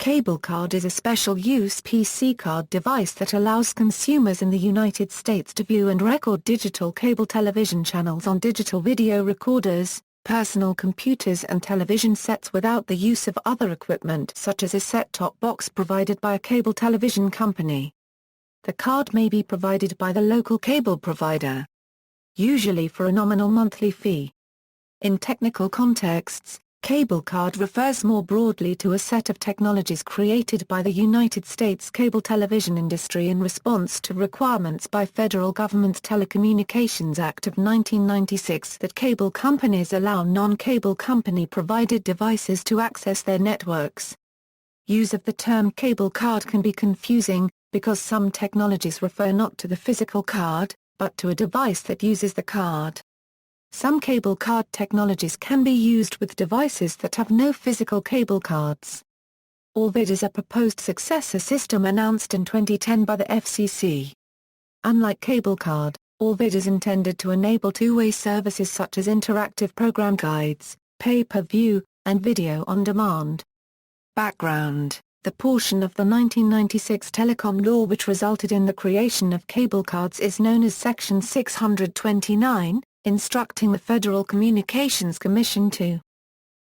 CableCARD is a special-use PC card device that allows consumers in the United States to view and record digital cable television channels on digital video recorders, personal computers and television sets without the use of other equipment such as a set-top box provided by a cable television company. The card may be provided by the local cable provider, usually for a nominal monthly fee. In technical contexts, CableCARD refers more broadly to a set of technologies created by the United States cable television industry in response to requirements by federal government's Telecommunications Act of 1996 that cable companies allow non-cable company-provided devices to access their networks. Use of the term CableCARD can be confusing, because some technologies refer not to the physical card, but to a device that uses the card. Some CableCARD technologies can be used with devices that have no physical cable cards. Orvid is a proposed successor system announced in 2010 by the FCC. Unlike CableCARD, Orvid is intended to enable two-way services such as interactive program guides, pay-per-view, and video on demand. Background: the portion of the 1996 Telecom Law which resulted in the creation of CableCARDs is known as Section 629, instructing the Federal Communications Commission to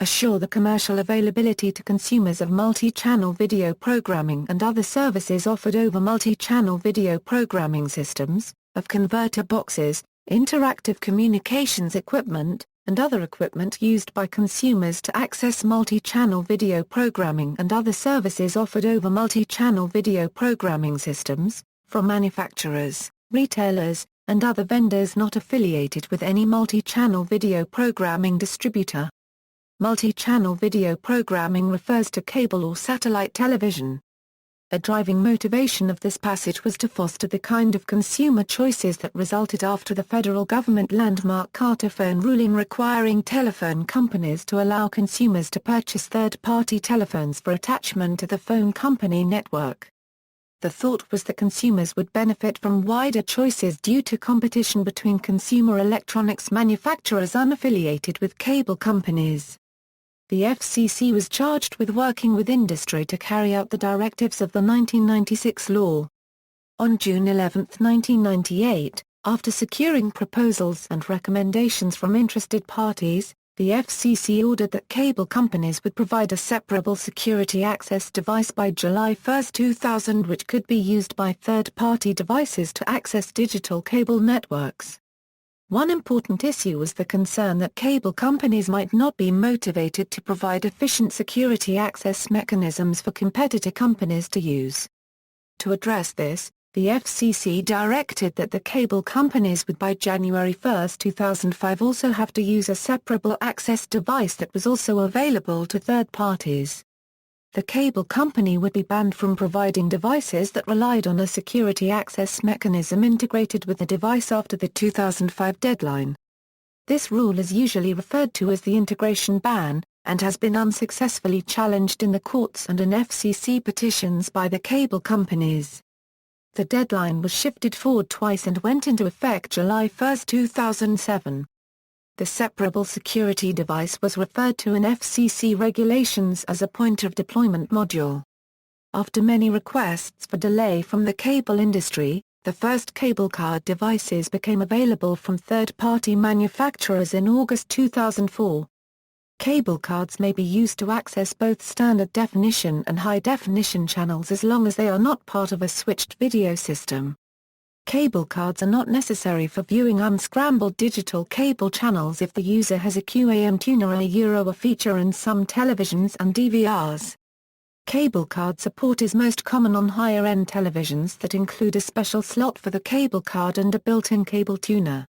assure the commercial availability to consumers of multi-channel video programming and other services offered over multi-channel video programming systems, of converter boxes, interactive communications equipment, and other equipment used by consumers to access multi-channel video programming and other services offered over multi-channel video programming systems, from manufacturers, retailers, and other vendors not affiliated with any multi-channel video programming distributor. Multi-channel video programming refers to cable or satellite television. A driving motivation of this passage was to foster the kind of consumer choices that resulted after the federal government landmark Carter phone ruling requiring telephone companies to allow consumers to purchase third-party telephones for attachment to the phone company network. The thought was that consumers would benefit from wider choices due to competition between consumer electronics manufacturers unaffiliated with cable companies. The FCC was charged with working with industry to carry out the directives of the 1996 law. On June 11, 1998, after securing proposals and recommendations from interested parties, the FCC ordered that cable companies would provide a separable security access device by July 1, 2000 which could be used by third-party devices to access digital cable networks. One important issue was the concern that cable companies might not be motivated to provide efficient security access mechanisms for competitor companies to use. To address this, the FCC directed that the cable companies would by January 1, 2005 also have to use a separable access device that was also available to third parties. The cable company would be banned from providing devices that relied on a security access mechanism integrated with the device after the 2005 deadline. This rule is usually referred to as the integration ban, and has been unsuccessfully challenged in the courts and in FCC petitions by the cable companies. The deadline was shifted forward twice and went into effect July 1, 2007. The separable security device was referred to in FCC regulations as a point-of-deployment module. After many requests for delay from the cable industry, the first CableCARD devices became available from third-party manufacturers in August 2004. CableCARDs may be used to access both standard-definition and high-definition channels as long as they are not part of a switched video system. CableCARDs are not necessary for viewing unscrambled digital cable channels if the user has a QAM tuner or a feature in some televisions and DVRs. CableCARD support is most common on higher-end televisions that include a special slot for the CableCARD and a built-in cable tuner.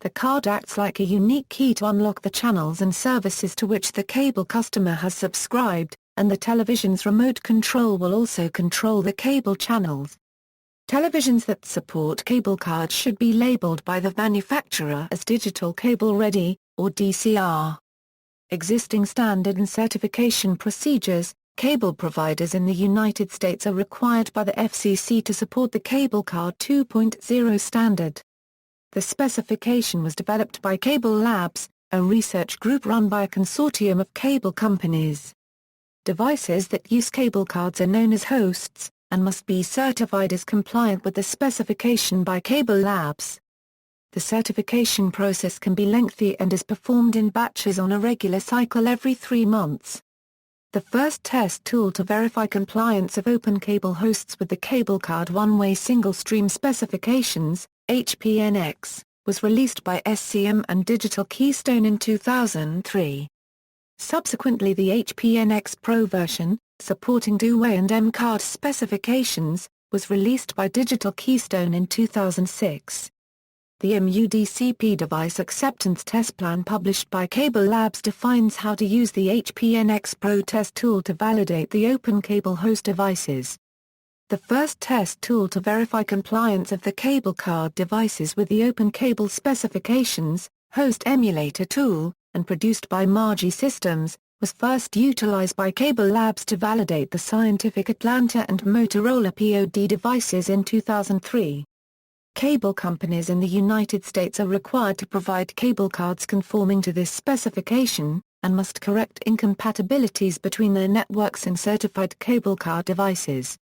The card acts like a unique key to unlock the channels and services to which the cable customer has subscribed, and the television's remote control will also control the cable channels. Televisions that support CableCARD should be labeled by the manufacturer as Digital Cable Ready, or DCR. Existing standard and certification procedures, cable providers in the United States are required by the FCC to support the CableCARD 2.0 standard. The specification was developed by Cable Labs, a research group run by a consortium of cable companies. Devices that use cable cards are known as hosts, and must be certified as compliant with the specification by Cable Labs. The certification process can be lengthy and is performed in batches on a regular cycle every 3 months. The first test tool to verify compliance of open cable hosts with the CableCARD one-way single-stream specifications, HPNX, was released by SCM and Digital Keystone in 2003. Subsequently, the HPNX Pro version, supporting two-way and M-card specifications, was released by Digital Keystone in 2006. The MUDCP device acceptance test plan published by Cable Labs defines how to use the HPNX Pro test tool to validate the open cable host devices. The first test tool to verify compliance of the CableCARD devices with the open cable specifications, Host Emulator tool, and produced by Margie Systems, was first utilized by Cable Labs to validate the Scientific Atlanta and Motorola POD devices in 2003. Cable companies in the United States are required to provide cable cards conforming to this specification, and must correct incompatibilities between their networks and certified CableCARD devices.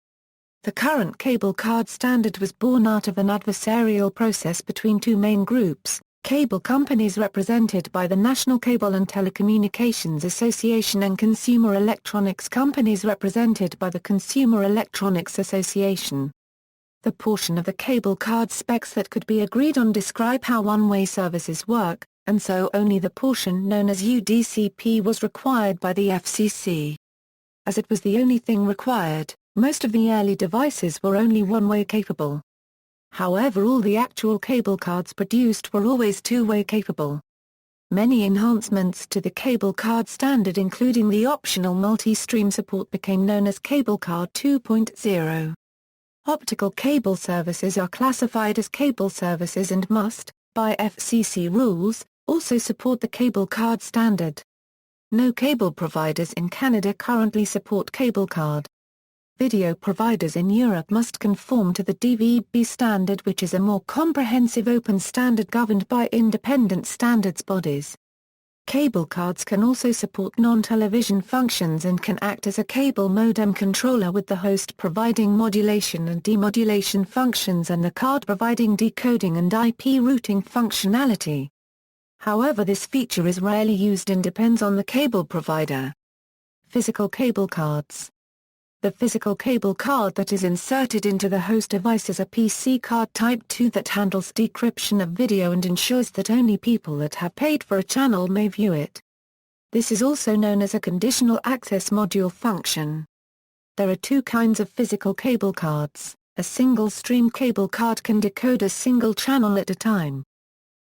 The current CableCARD standard was born out of an adversarial process between two main groups, cable companies represented by the National Cable and Telecommunications Association and consumer electronics companies represented by the Consumer Electronics Association. The portion of the CableCARD specs that could be agreed on describe how one-way services work, and so only the portion known as UDCP was required by the FCC. As it was the only thing required, most of the early devices were only one-way capable. However, all the actual cable cards produced were always two-way capable. Many enhancements to the CableCARD standard, including the optional multi-stream support, became known as CableCARD 2.0. Optical cable services are classified as cable services and must, by FCC rules, also support the CableCARD standard. No cable providers in Canada currently support CableCARD. Video providers in Europe must conform to the DVB standard, which is a more comprehensive open standard governed by independent standards bodies. Cable cards can also support non-television functions and can act as a cable modem controller, with the host providing modulation and demodulation functions and the card providing decoding and IP routing functionality. However, this feature is rarely used and depends on the cable provider. Physical cable cards. The physical cable card that is inserted into the host device is a PC card Type 2 that handles decryption of video and ensures that only people that have paid for a channel may view it. This is also known as a conditional access module function. There are two kinds of physical cable cards. A single-stream cable card can decode a single channel at a time.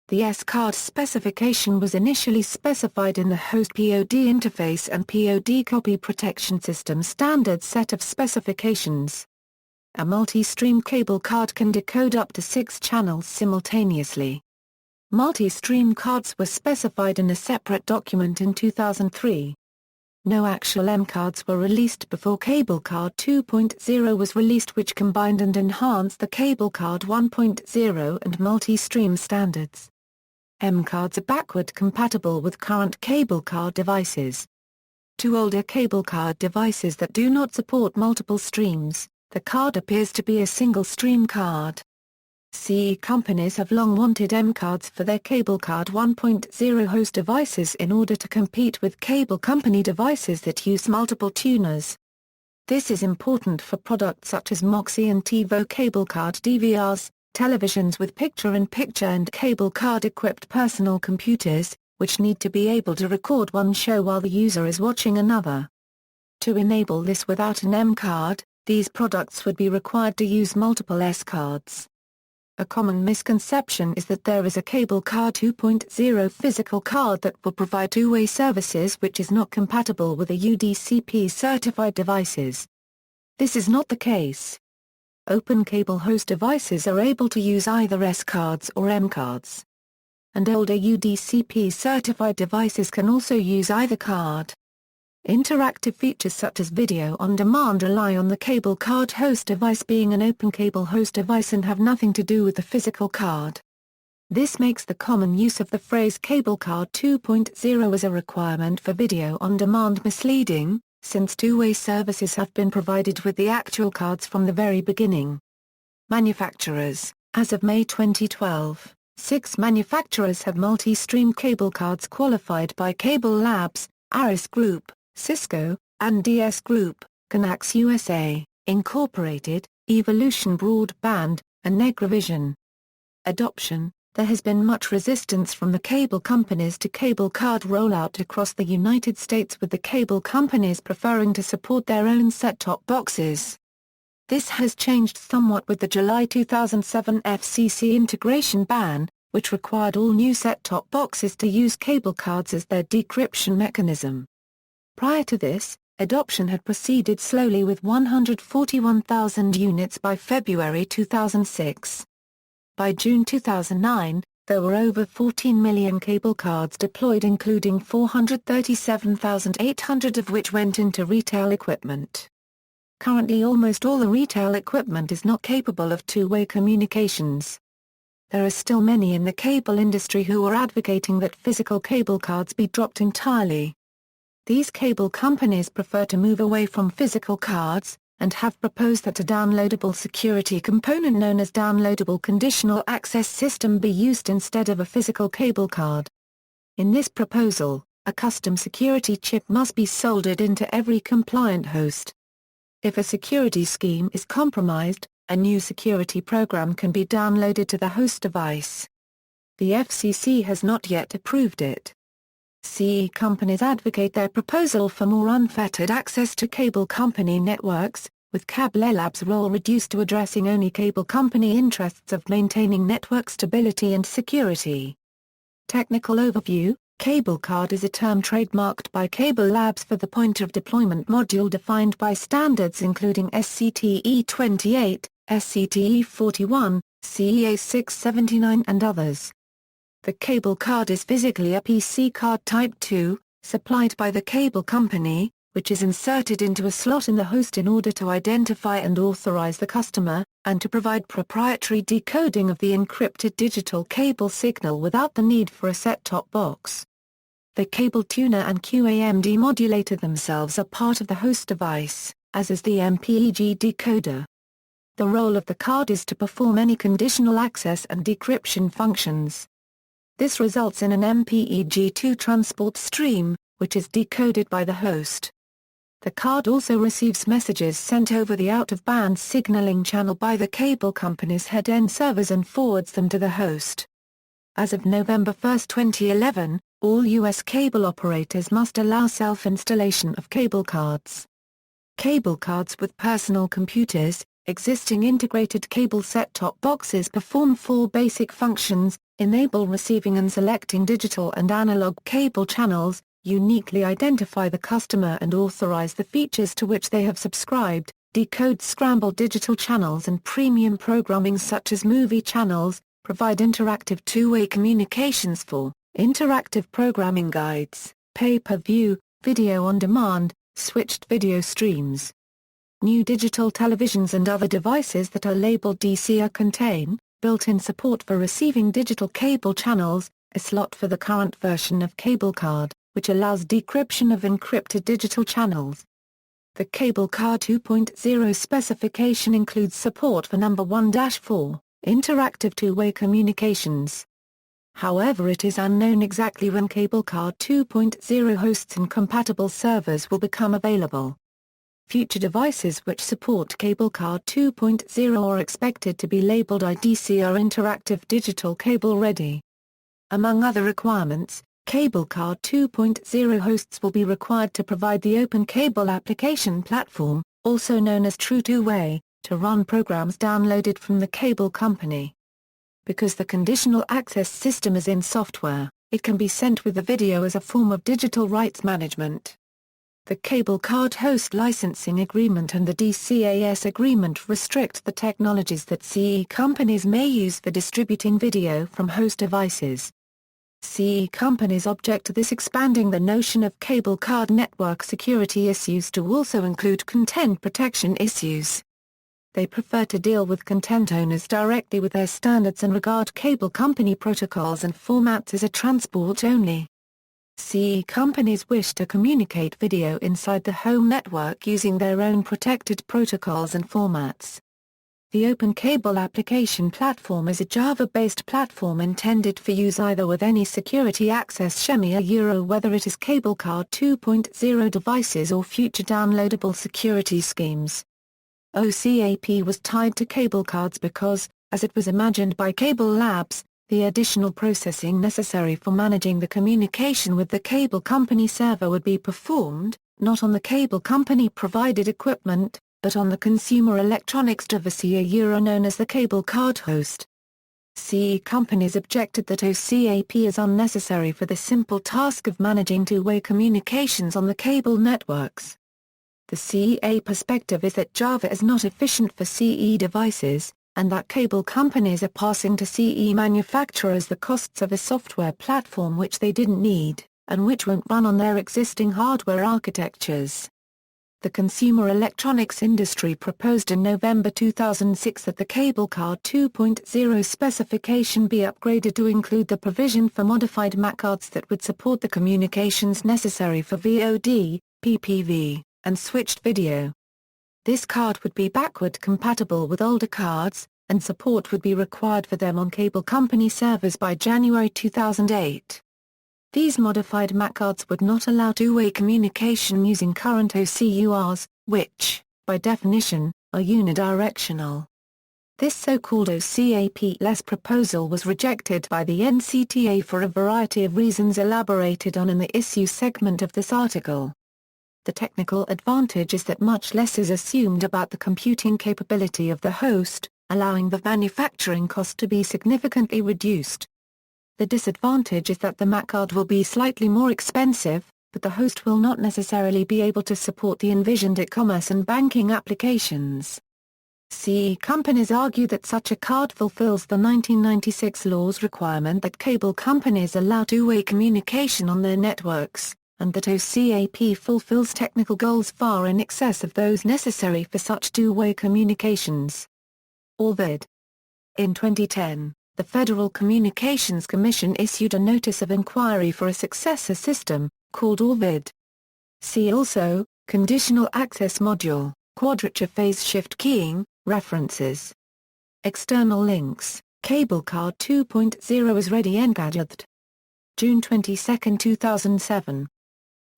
The S-card specification was initially specified in the host POD interface and POD copy protection system standard set of specifications. A multi-stream cable card can decode up to 6 channels simultaneously. Multi-stream cards were specified in a separate document in 2003. No actual M cards were released before CableCARD 2.0 was released, which combined and enhanced the CableCARD 1.0 and multi-stream standards. M cards are backward compatible with current CableCARD devices. To older CableCARD devices that do not support multiple streams, the card appears to be a single-stream card. CE companies have long wanted M cards for their CableCARD 1.0 host devices in order to compete with cable company devices that use multiple tuners. This is important for products such as Moxie and TiVo CableCARD DVRs, televisions with picture-in-picture and CableCARD-equipped personal computers, which need to be able to record one show while the user is watching another. To enable this without an M card, these products would be required to use multiple S cards. A common misconception is that there is a CableCARD 2.0 physical card that will provide two-way services which is not compatible with the UDCP-certified devices. This is not the case. Open cable host devices are able to use either S cards or M cards. And older UDCP-certified devices can also use either card. Interactive features such as video on demand rely on the CableCARD host device being an open cable host device and have nothing to do with the physical card. This makes the common use of the phrase CableCARD 2.0 as a requirement for video on demand misleading, since two-way services have been provided with the actual cards from the very beginning. Manufacturers. As of May 2012, 6 manufacturers have multi-stream cable cards qualified by Cable Labs, Aris Group, Cisco, and DS Group, Conax USA, Incorporated, Evolution Broadband, and Negravision. Adoption. There has been much resistance from the cable companies to CableCARD rollout across the United States, with the cable companies preferring to support their own set-top boxes. This has changed somewhat with the July 2007 FCC integration ban, which required all new set-top boxes to use CableCARDs as their decryption mechanism. Prior to this, adoption had proceeded slowly, with 141,000 units by February 2006. By June 2009, there were over 14 million CableCARDs deployed, including 437,800 of which went into retail equipment. Currently, almost all the retail equipment is not capable of two-way communications. There are still many in the cable industry who are advocating that physical CableCARDs be dropped entirely. These cable companies prefer to move away from physical cards, and have proposed that a downloadable security component known as Downloadable Conditional Access System be used instead of a physical cable card. In this proposal, a custom security chip must be soldered into every compliant host. If a security scheme is compromised, a new security program can be downloaded to the host device. The FCC has not yet approved it. CE companies advocate their proposal for more unfettered access to cable company networks, with CableLab's role reduced to addressing only cable company interests of maintaining network stability and security. Technical overview. CableCARD is a term trademarked by Cable Labs for the point-of-deployment module defined by standards including SCTE-28, SCTE-41, CEA-679 and others. The CableCARD is physically a PC card Type 2, supplied by the cable company, which is inserted into a slot in the host in order to identify and authorize the customer, and to provide proprietary decoding of the encrypted digital cable signal without the need for a set-top box. The cable tuner and QAM demodulator themselves are part of the host device, as is the MPEG decoder. The role of the card is to perform any conditional access and decryption functions. This results in an MPEG-2 transport stream, which is decoded by the host. The card also receives messages sent over the out-of-band signaling channel by the cable company's head-end servers and forwards them to the host. As of November 1, 2011, all U.S. cable operators must allow self-installation of CableCARDs. CableCARDs with personal computers. Existing integrated cable set-top boxes perform 4 basic functions: enable receiving and selecting digital and analog cable channels, uniquely identify the customer and authorize the features to which they have subscribed, decode scrambled digital channels and premium programming such as movie channels, provide interactive two-way communications for interactive programming guides, pay-per-view, video on demand, switched video streams. New digital televisions and other devices that are labeled DCR contain built-in support for receiving digital cable channels, a slot for the current version of CableCARD, which allows decryption of encrypted digital channels. The CableCARD 2.0 specification includes support for number 1-4, interactive two-way communications. However, it is unknown exactly when CableCARD 2.0 hosts and compatible servers will become available. Future devices which support CableCARD 2.0 are expected to be labeled IDCR Interactive Digital Cable Ready. Among other requirements, CableCARD 2.0 hosts will be required to provide the Open Cable Application Platform, also known as True Two-Way, to run programs downloaded from the cable company. Because the conditional access system is in software, it can be sent with the video as a form of digital rights management. The CableCARD host licensing agreement and the DCAS agreement restrict the technologies that CE companies may use for distributing video from host devices. CE companies object to this, expanding the notion of CableCARD network security issues to also include content protection issues. They prefer to deal with content owners directly with their standards and regard cable company protocols and formats as a transport only. CE companies wish to communicate video inside the home network using their own protected protocols and formats. The Open Cable Application Platform is a Java-based platform intended for use either with any security access schema whether it is CableCARD 2.0 devices or future downloadable security schemes. OCAP was tied to CableCARDs because, as it was imagined by Cable Labs, the additional processing necessary for managing the communication with the cable company server would be performed, not on the cable company provided equipment, but on the consumer electronics device known as the CableCARD host. CE companies objected that OCAP is unnecessary for the simple task of managing two-way communications on the cable networks. The CA perspective is that Java is not efficient for CE devices, and that cable companies are passing to CE manufacturers the costs of a software platform which they didn't need, and which won't run on their existing hardware architectures. The consumer electronics industry proposed in November 2006 that the CableCARD 2.0 specification be upgraded to include the provision for modified MAC cards that would support the communications necessary for VOD, PPV, and switched video. This card would be backward compatible with older cards, and support would be required for them on cable company servers by January 2008. These modified MAC cards would not allow two-way communication using current OCURs, which, by definition, are unidirectional. This so-called OCAP-less proposal was rejected by the NCTA for a variety of reasons elaborated on in the issue segment of this article. The technical advantage is that much less is assumed about the computing capability of the host, allowing the manufacturing cost to be significantly reduced. The disadvantage is that the MAC card will be slightly more expensive, but the host will not necessarily be able to support the envisioned e-commerce and banking applications. CE companies argue that such a card fulfills the 1996 law's requirement that cable companies allow two-way communication on their networks, and that OCAP fulfills technical goals far in excess of those necessary for such two-way communications. Orvid. In 2010, the Federal Communications Commission issued a notice of inquiry for a successor system, called Orvid. See also, Conditional Access Module, Quadrature Phase Shift Keying, References. External links, CableCARD 2.0 is ready Engadget. June 22, 2007.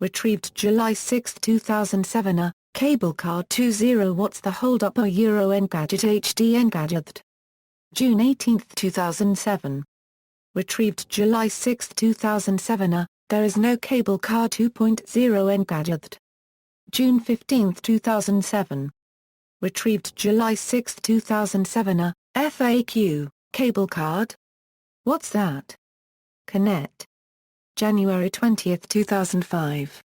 Retrieved July 6, 2007 CableCARD 2.0 What's the Hold-Up Engadget HD Engadget. June 18, 2007. Retrieved July 6, 2007 There is no CableCARD 2.0 Engadget. June 15, 2007. Retrieved July 6, 2007 FAQ, CableCARD? What's that? Connect. January 20, 2005.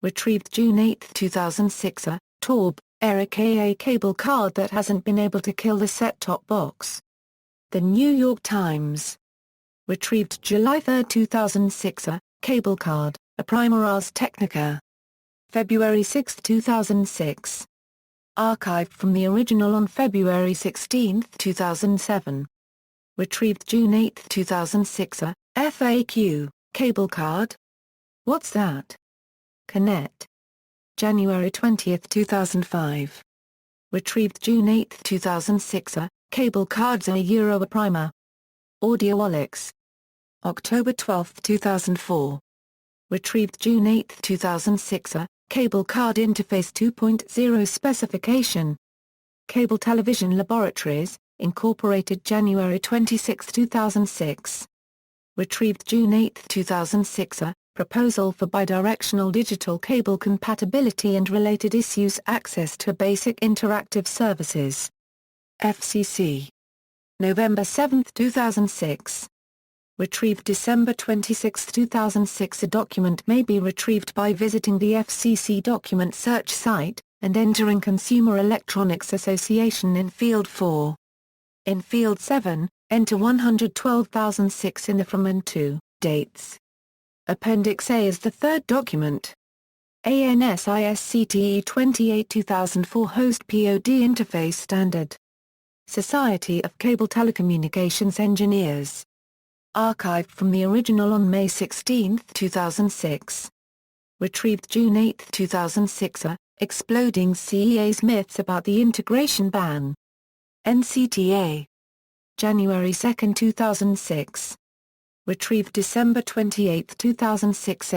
Retrieved June 8, 2006 Torb, Eric A CableCARD that hasn't been able to kill the set-top box. The New York Times. Retrieved July 3, 2006 CableCARD, a primer Ars Technica. February 6, 2006. Archived from the original on February 16, 2007. Retrieved June 8, 2006 FAQ, CableCARD? What's that? Connect. January 20, 2005. Retrieved June 8, 2006 CableCARD's a primer. Audiolix. October 12, 2004. Retrieved June 8, 2006 CableCARD Interface 2.0 Specification. Cable Television Laboratories, Incorporated January 26, 2006. Retrieved June 8, 2006 Proposal for Bidirectional Digital Cable Compatibility and Related Issues Access to Basic Interactive Services. FCC. November 7, 2006. Retrieved December 26, 2006 A document may be retrieved by visiting the FCC document search site, and entering Consumer Electronics Association in Field 4. In Field 7, enter 112,006 in the from and to dates. Appendix A is the third document. ANSISCTE 28-2004 Host POD Interface Standard. Society of Cable Telecommunications Engineers. Archived from the original on May 16, 2006. Retrieved June 8, 2006. Exploding CEA's myths about the integration ban. NCTA. January 2, 2006. Retrieved December 28, 2006.